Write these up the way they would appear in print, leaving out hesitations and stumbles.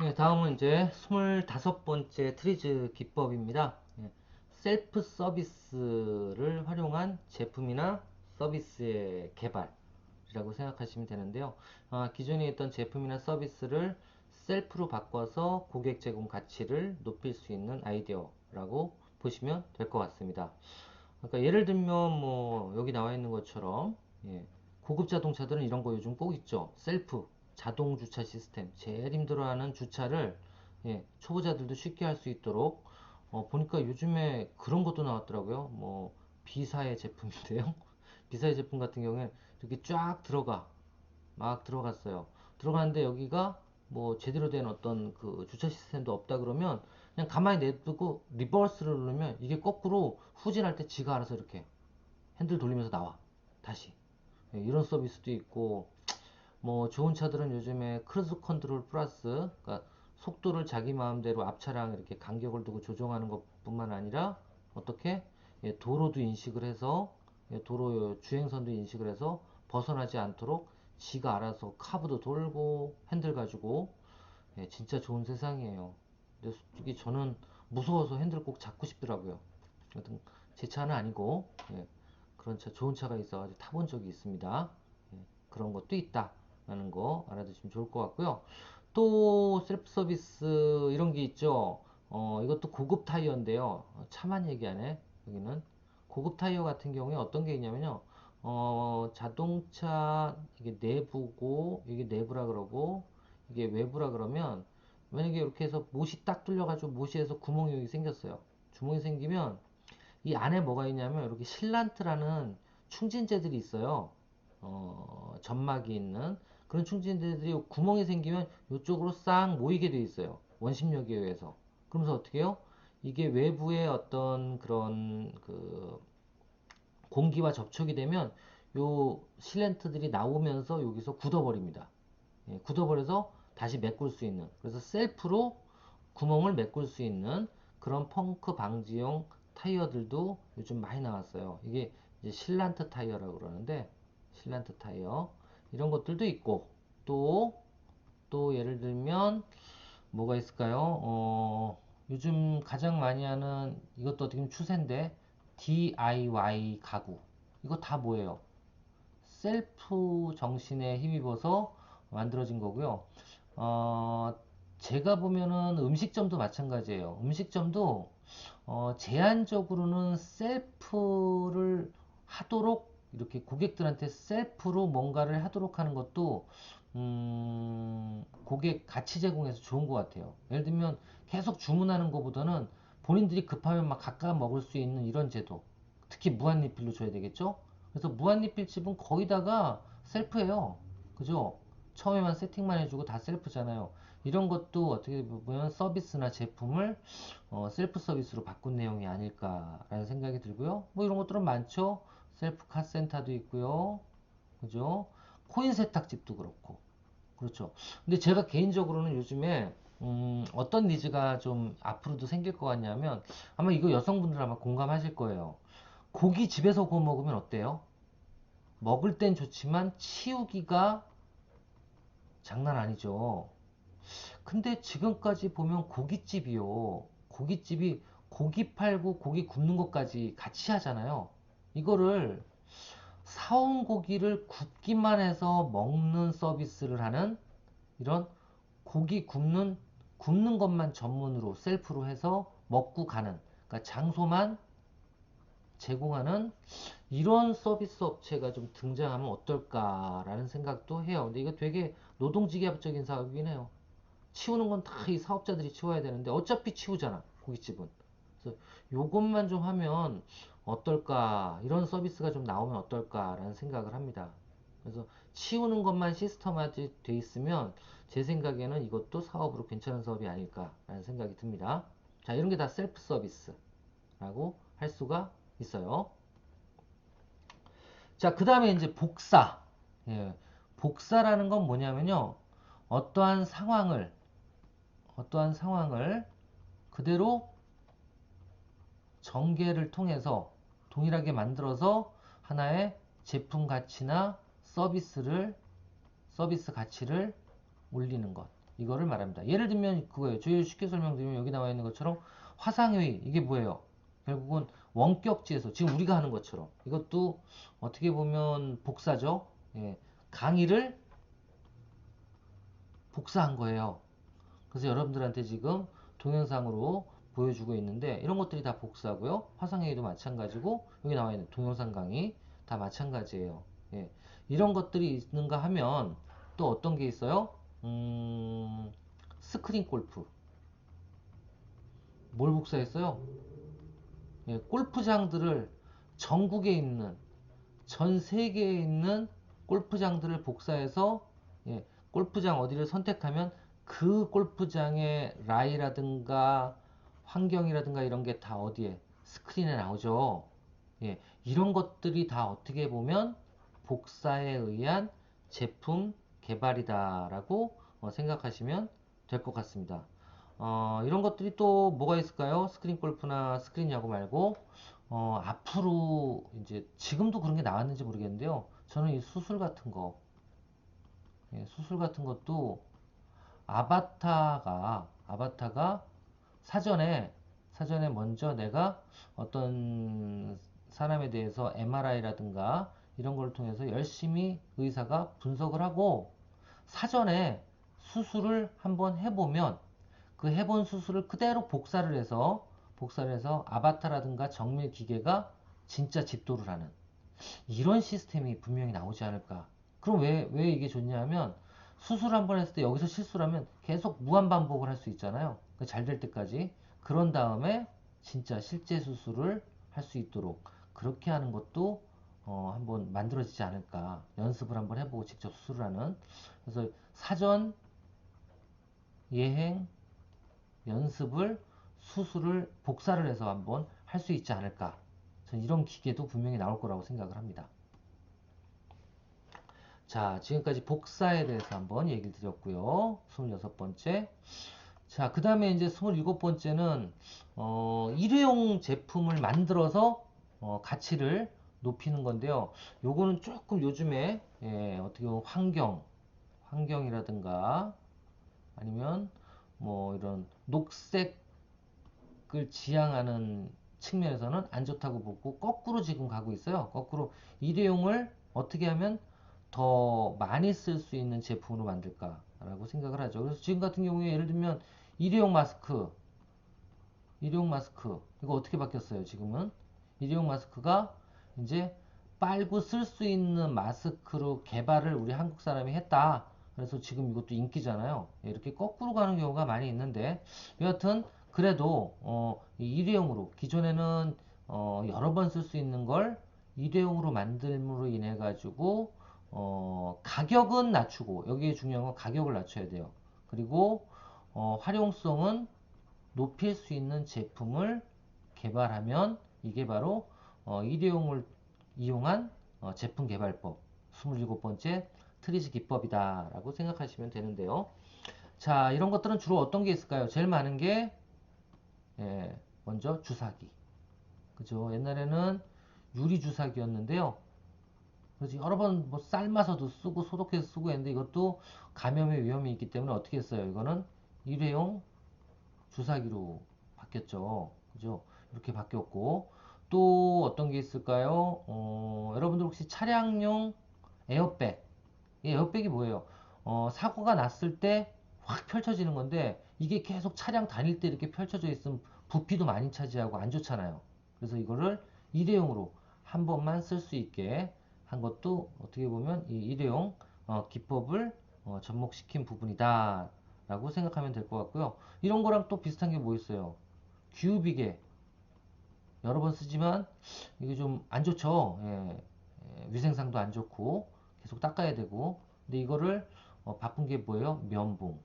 네, 다음은 이제 25번째 트리즈 기법입니다. 셀프 서비스를 활용한 제품이나 서비스의 개발이라고 생각하시면 되는데요. 기존에 있던 제품이나 서비스를 셀프로 바꿔서 고객 제공 가치를 높일 수 있는 아이디어라고 보시면 될 것 같습니다. 그러니까 예를 들면 뭐 여기 나와 있는 것처럼 고급 자동차들은 이런 거 요즘 꼭 있죠. 셀프 자동 주차 시스템. 제일 힘들어하는 주차를 초보자들도 쉽게 할 수 있도록 보니까 요즘에 그런 것도 나왔더라고요. 뭐 B사의 제품인데요. B사의 제품 같은 경우에 이렇게 쫙 막 들어갔어요. 들어가는데 여기가 뭐 제대로 된 어떤 그 주차 시스템도 없다 그러면 그냥 가만히 냅두고 리버스를 누르면 이게 거꾸로 후진할 때 지가 알아서 이렇게 핸들 돌리면서 나와. 다시. 이런 서비스도 있고 뭐 좋은 차들은 요즘에 크루즈 컨트롤 플러스, 그러니까 속도를 자기 마음대로 앞차랑 이렇게 간격을 두고 조정하는 것뿐만 아니라 어떻게 도로도 인식을 해서 도로 주행선도 인식을 해서 벗어나지 않도록 지가 알아서 카브도 돌고 핸들 가지고 진짜 좋은 세상이에요. 근데 솔직히 저는 무서워서 핸들 꼭 잡고 싶더라고요. 여튼 제 차는 아니고 그런 차 좋은 차가 있어 타본 적이 있습니다. 그런 것도 있다라는 거 알아두시면 좋을 것 같고요. 또 셀프 서비스 이런 게 있죠. 이것도 고급 타이어인데요. 차만 얘기하네. 여기는 고급 타이어 같은 경우에 어떤 게 있냐면요. 자동차 이게 내부고 이게 내부라 그러고 이게 외부라 그러면 만약에 이렇게 해서 못이 딱 뚫려가지고 못이에서 구멍이 여기 생겼어요. 구멍이 생기면 이 안에 뭐가 있냐면 이렇게 실란트라는 충진재들이 있어요. 점막이 있는 그런 충진재들이 구멍이 생기면 이쪽으로 싹 모이게 돼 있어요. 원심력에 의해서. 그러면서 어떻게 해요? 이게 외부의 어떤 그런 그 공기와 접촉이 되면 요 실렌트들이 나오면서 여기서 굳어버립니다. 굳어버려서 다시 메꿀 수 있는 그래서 셀프로 구멍을 메꿀 수 있는 그런 펑크 방지용 타이어들도 요즘 많이 나왔어요. 이게 이제 실란트 타이어라고 그러는데 실란트 타이어 이런 것들도 있고 또 예를 들면 뭐가 있을까요? 요즘 가장 많이 하는 이것도 어떻게 보면 추세인데 DIY 가구 이거 다 뭐예요? 셀프 정신에 힘입어서 만들어진 거고요. 어, 제가 보면은 음식점도 마찬가지예요. 음식점도 제한적으로는 셀프를 하도록 이렇게 고객들한테 셀프로 뭔가를 하도록 하는 것도 고객 가치 제공에서 좋은 것 같아요. 예를 들면 계속 주문하는 것보다는 본인들이 급하면 막 가까 먹을 수 있는 이런 제도. 특히 무한리필로 줘야 되겠죠? 그래서 무한리필집은 거의다가 셀프예요. 그죠? 처음에만 세팅만 해주고 다 셀프잖아요. 이런 것도 어떻게 보면 서비스나 제품을 셀프 서비스로 바꾼 내용이 아닐까라는 생각이 들고요. 뭐 이런 것들은 많죠. 셀프 카센터도 있고요. 그죠? 코인 세탁집도 그렇고. 그렇죠. 근데 제가 개인적으로는 요즘에 어떤 니즈가 좀 앞으로도 생길 것 같냐면 아마 이거 여성분들 아마 공감하실 거예요. 고기 집에서 구워 먹으면 어때요? 먹을 땐 좋지만 치우기가 장난 아니죠. 근데 지금까지 보면 고깃집이요. 고깃집이 고기 팔고 고기 굽는 것까지 같이 하잖아요. 이거를 사온 고기를 굽기만 해서 먹는 서비스를 하는 이런 고기 굽는 것만 전문으로 셀프로 해서 먹고 가는 그러니까 장소만 제공하는 이런 서비스 업체가 좀 등장하면 어떨까라는 생각도 해요. 근데 이거 되게 노동직업적인 사업이긴 해요. 치우는 건 다 이 사업자들이 치워야 되는데 어차피 치우잖아 고깃집은. 그래서 요것만 좀 하면 어떨까 이런 서비스가 좀 나오면 어떨까라는 생각을 합니다. 그래서 치우는 것만 시스템화돼 있으면 제 생각에는 이것도 사업으로 괜찮은 사업이 아닐까라는 생각이 듭니다. 자, 이런 게 다 셀프 서비스라고 할 수가 있어요. 자, 그 다음에 이제 복사. 예, 복사라는 건 뭐냐면요. 어떠한 상황을 그대로 전개를 통해서 동일하게 만들어서 하나의 제품 가치나 서비스 가치를 올리는 것. 이거를 말합니다. 예를 들면 그거예요. 제일 쉽게 설명드리면 여기 나와 있는 것처럼 화상회의 이게 뭐예요? 결국은 원격지에서 지금 우리가 하는 것처럼 이것도 어떻게 보면 복사죠. 예, 강의를 복사한 거예요. 그래서 여러분들한테 지금 동영상으로 보여주고 있는데 이런 것들이 다 복사고요. 화상회의도 마찬가지고 여기 나와 있는 동영상 강의 다 마찬가지예요. 예, 이런 것들이 있는가 하면 또 어떤 게 있어요? 스크린 골프. 뭘 복사했어요? 예, 골프장들을 전국에 있는 전 세계에 있는 골프장들을 복사해서 예, 골프장 어디를 선택하면 그 골프장의 라이라든가 환경이라든가 이런 게 다 어디에 스크린에 나오죠. 예, 이런 것들이 다 어떻게 보면 복사에 의한 제품 개발이다라고 생각하시면 될 것 같습니다. 이런 것들이 또 뭐가 있을까요? 스크린 골프나 스크린 야구 말고 앞으로 이제 지금도 그런 게 나왔는지 모르겠는데요. 저는 이 수술 같은 거, 예, 수술 같은 것도 아바타가 사전에 먼저 내가 어떤 사람에 대해서 MRI라든가 이런 걸 통해서 열심히 의사가 분석을 하고 사전에 수술을 한번 해보면 그 해본 수술을 그대로 복사를 해서 아바타라든가 정밀 기계가 진짜 집도를 하는 이런 시스템이 분명히 나오지 않을까. 그럼 왜 이게 좋냐면 수술 한 번 했을 때 여기서 실수를 하면 계속 무한 반복을 할 수 있잖아요. 잘 될 때까지. 그런 다음에 진짜 실제 수술을 할 수 있도록 그렇게 하는 것도 한번 만들어지지 않을까. 연습을 한번 해보고 직접 수술을 하는. 그래서 사전 예행 연습을 수술을 복사를 해서 한번 할 수 있지 않을까. 저는 이런 기계도 분명히 나올 거라고 생각을 합니다. 자, 지금까지 복사에 대해서 한번 얘기를 드렸고요. 26번째. 자, 그 다음에 이제 27번째는, 일회용 제품을 만들어서, 가치를 높이는 건데요. 요거는 조금 요즘에, 예, 어떻게 보면 환경이라든가, 아니면 뭐 이런 녹색을 지향하는 측면에서는 안 좋다고 보고, 거꾸로 지금 가고 있어요. 거꾸로 일회용을 어떻게 하면 더 많이 쓸 수 있는 제품으로 만들까라고 생각을 하죠. 그래서 지금 같은 경우에 예를 들면 일회용 마스크, 이거 어떻게 바뀌었어요? 지금은 일회용 마스크가 이제 빨고 쓸 수 있는 마스크로 개발을 우리 한국 사람이 했다. 그래서 지금 이것도 인기잖아요. 이렇게 거꾸로 가는 경우가 많이 있는데 여하튼 그래도 이 일회용으로 기존에는 여러 번 쓸 수 있는 걸 일회용으로 만듦으로 인해 가지고 가격은 낮추고 여기에 중요한 건 가격을 낮춰야 돼요. 그리고 활용성은 높일 수 있는 제품을 개발하면 이게 바로 일회용을 이용한 제품 개발법 27번째 트리즈 기법이다 라고 생각하시면 되는데요. 자, 이런 것들은 주로 어떤 게 있을까요? 제일 많은 게 예, 먼저 주사기, 그죠? 옛날에는 유리 주사기였는데요. 그래서 여러 번 뭐 삶아서도 쓰고 소독해서 쓰고 했는데 이것도 감염의 위험이 있기 때문에 어떻게 했어요? 이거는 일회용 주사기로 바뀌었죠. 그죠? 이렇게 바뀌었고 또 어떤 게 있을까요? 여러분들 혹시 차량용 에어백, 이 에어백이 뭐예요? 사고가 났을 때 확 펼쳐지는 건데 이게 계속 차량 다닐 때 이렇게 펼쳐져 있으면 부피도 많이 차지하고 안 좋잖아요. 그래서 이거를 일회용으로 한 번만 쓸 수 있게 한 것도 어떻게 보면 이 일회용 기법을 접목시킨 부분이다 라고 생각하면 될 것 같고요. 이런 거랑 또 비슷한 게 뭐 있어요? 기우비개 여러 번 쓰지만 이게 좀 안 좋죠. 예, 위생상도 안 좋고 계속 닦아야 되고 근데 이거를 바꾼 게 뭐예요? 면봉,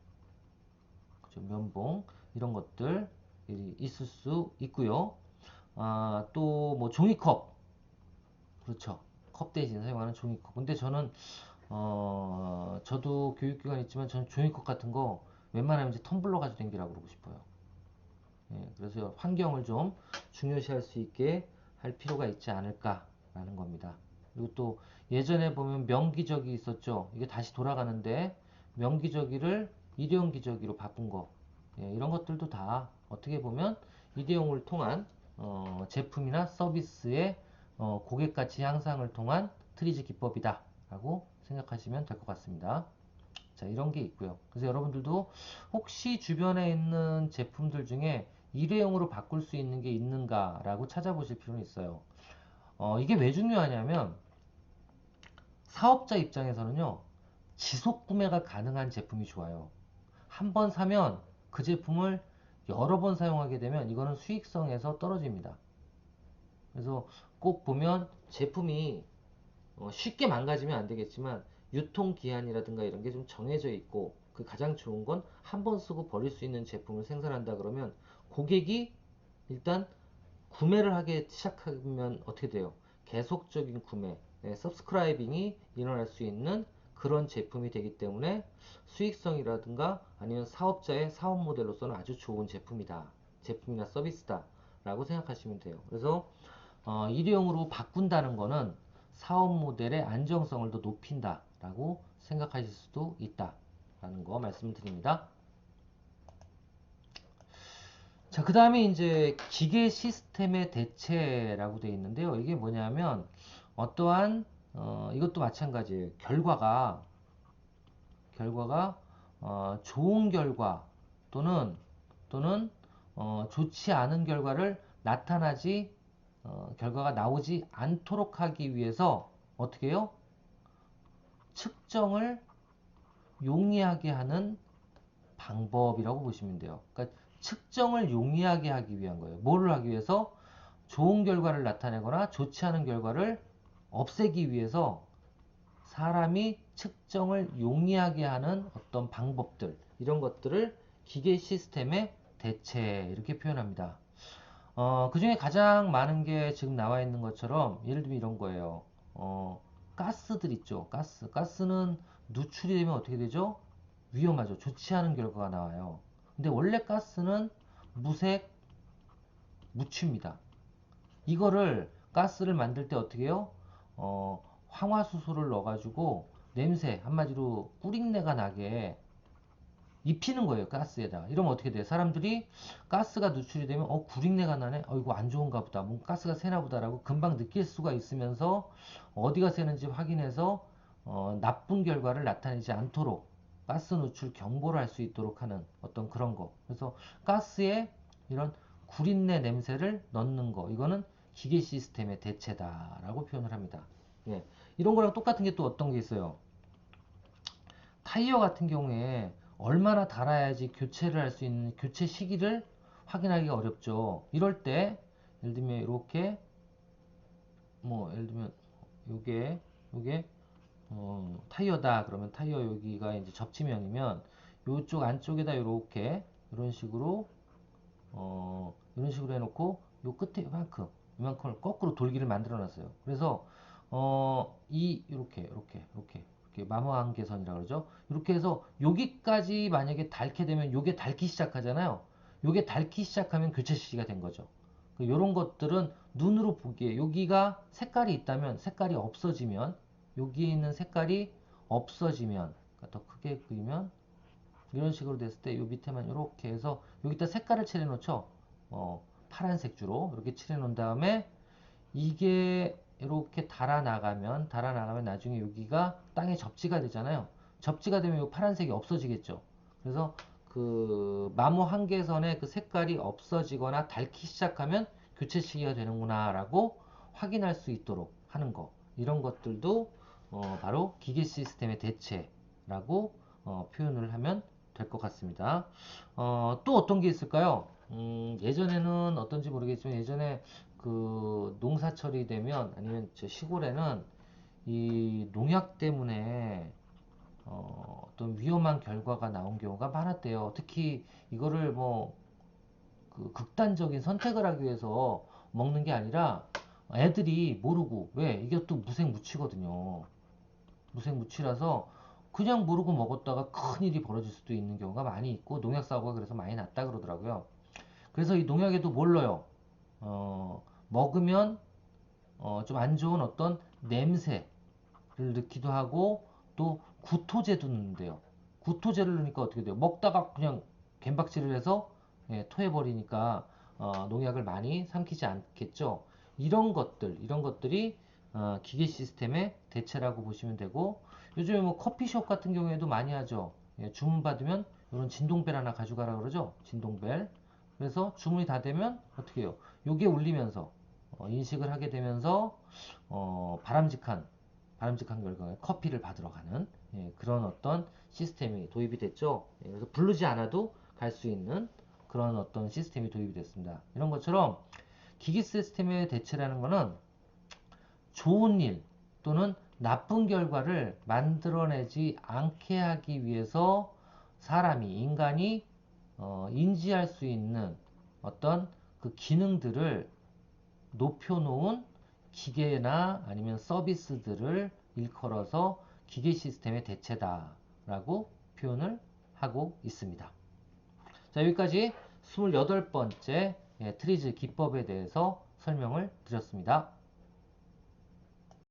그죠? 면봉 이런 것들 있을 수 있고요. 아, 또 뭐 종이컵, 그렇죠. 컵 대신 사용하는 종이컵. 근데 저도 교육기관 있지만 저는 종이컵 같은 거 웬만하면 이제 텀블러 가지고 댕기라고 그러고 싶어요. 예, 그래서 환경을 좀 중요시할 수 있게 할 필요가 있지 않을까라는 겁니다. 그리고 또 예전에 보면 명기저기 있었죠. 이게 다시 돌아가는데 명기저기를 일회용 기저귀로 바꾼 거, 예, 이런 것들도 다 어떻게 보면 일회용을 통한 제품이나 서비스의 고객 가치 향상을 통한 트리즈 기법이다 라고 생각하시면 될 것 같습니다. 자, 이런 게 있고요. 그래서 여러분들도 혹시 주변에 있는 제품들 중에 일회용으로 바꿀 수 있는 게 있는가 라고 찾아보실 필요는 있어요. 이게 왜 중요하냐면 사업자 입장에서는요, 지속 구매가 가능한 제품이 좋아요. 한 번 사면 그 제품을 여러 번 사용하게 되면 이거는 수익성에서 떨어집니다. 그래서 꼭 보면 제품이 쉽게 망가지면 안 되겠지만 유통기한이라든가 이런 게 좀 정해져 있고, 그 가장 좋은 건 한 번 쓰고 버릴 수 있는 제품을 생산한다 그러면 고객이 일단 구매를 하기 시작하면 어떻게 돼요? 계속적인 구매, 서브스크라이빙이 일어날 수 있는 그런 제품이 되기 때문에 수익성이라든가 아니면 사업자의 사업 모델로서는 아주 좋은 제품이다. 제품이나 서비스다. 라고 생각하시면 돼요. 그래서 일회용으로 바꾼다는 거는 사업 모델의 안정성을 더 높인다. 라고 생각하실 수도 있다. 라는 거 말씀드립니다. 자, 그 다음에 이제 기계 시스템의 대체라고 되어 있는데요. 이게 뭐냐면 어떠한 이것도 마찬가지예요. 결과가 좋은 결과 또는 좋지 않은 결과를 나타나지 결과가 나오지 않도록 하기 위해서 어떻게 해요? 측정을 용이하게 하는 방법이라고 보시면 돼요. 그러니까 측정을 용이하게 하기 위한 거예요. 뭐를 하기 위해서? 좋은 결과를 나타내거나 좋지 않은 결과를 없애기 위해서 사람이 측정을 용이하게 하는 어떤 방법들, 이런 것들을 기계 시스템의 대체 이렇게 표현합니다. 그 중에 가장 많은 게 지금 나와 있는 것처럼 예를 들면 이런 거예요. 가스들 있죠. 가스는 누출이 되면 어떻게 되죠? 위험하죠. 좋지 않은 결과가 나와요. 근데 원래 가스는 무색, 무취입니다. 이거를 가스를 만들 때 어떻게 해요? 황화수소를 넣어가지고 냄새, 한마디로 꿀린내가 나게 입히는 거예요, 가스에다가. 이러면 어떻게 돼요? 사람들이 가스가 누출이 되면 구린내가 나네? 이거 안 좋은가 보다. 뭔가 가스가 새나 보다라고 금방 느낄 수가 있으면서 어디가 새는지 확인해서 나쁜 결과를 나타내지 않도록 가스 누출 경보를 할 수 있도록 하는 어떤 그런 거. 그래서 가스에 이런 구린내 냄새를 넣는 거. 이거는 기계 시스템의 대체다라고 표현을 합니다. 예. 이런 거랑 똑같은 게 또 어떤 게 있어요? 타이어 같은 경우에 얼마나 달아야지 교체를 할 수 있는 교체 시기를 확인하기가 어렵죠. 이럴 때 예를 들면 이렇게 예를 들면 요게 타이어다 그러면 타이어 여기가 이제 접지면이면 요쪽 안쪽에다 이렇게 이런 식으로 해놓고 요 끝에 이만큼을 거꾸로 돌기를 만들어 놨어요. 그래서 이렇게 마모한 개선이라고 그러죠. 이렇게 해서 여기까지 만약에 닳게 되면 요게 닳기 시작하잖아요. 요게 닳기 시작하면 교체 시기가 된 거죠. 이런 것들은 눈으로 보기에 여기가 색깔이 있다면 색깔이 없어지면 여기에 있는 색깔이 없어지면 그러니까 더 크게 그리면 이런 식으로 됐을 때 이 밑에만 이렇게 해서 여기다 색깔을 칠해 놓죠. 파란색 주로 이렇게 칠해 놓은 다음에 이게 이렇게 달아나가면 나중에 여기가 땅에 접지가 되잖아요. 접지가 되면 이 파란색이 없어지겠죠. 그래서 그 마모 한계선의 그 색깔이 없어지거나 닳기 시작하면 교체 시기가 되는구나 라고 확인할 수 있도록 하는 거, 이런 것들도 바로 기계 시스템의 대체라고 표현을 하면 될 것 같습니다. 또 어떤 게 있을까요? 예전에는 어떤지 모르겠지만 예전에 그 농사철이 되면 아니면 저 시골에는 이 농약 때문에 어떤 위험한 결과가 나온 경우가 많았대요. 특히 이거를 그 극단적인 선택을 하기 위해서 먹는 게 아니라 애들이 모르고, 왜 이게 또 무색무취거든요. 무색무취라서 그냥 모르고 먹었다가 큰일이 벌어질 수도 있는 경우가 많이 있고 농약 사고가 그래서 많이 났다 그러더라고요. 그래서 이 농약에도 뭘 넣어요? 먹으면 좀 안 좋은 어떤 냄새를 넣기도 하고 또 구토제도 넣는데요. 구토제를 넣으니까 어떻게 돼요? 먹다가 그냥 갬박질을 해서 토해버리니까 농약을 많이 삼키지 않겠죠. 이런 것들이 기계 시스템의 대체라고 보시면 되고, 요즘에 뭐 커피숍 같은 경우에도 많이 하죠. 주문 받으면 이런 진동벨 하나 가져가라 그러죠. 진동벨. 그래서 주문이 다 되면 어떻게 해요? 요게 울리면서 인식을 하게 되면서 바람직한 결과에 커피를 받으러 가는 그런 어떤 시스템이 도입이 됐죠. 그래서 부르지 않아도 갈 수 있는 그런 어떤 시스템이 도입이 됐습니다. 이런 것처럼 기기 시스템의 대체라는 것은 좋은 일 또는 나쁜 결과를 만들어내지 않게 하기 위해서 인간이 인지할 수 있는 어떤 그 기능들을 높여놓은 기계나 아니면 서비스들을 일컬어서 기계 시스템의 대체다라고 표현을 하고 있습니다. 자, 여기까지 28번째 트리즈 기법에 대해서 설명을 드렸습니다.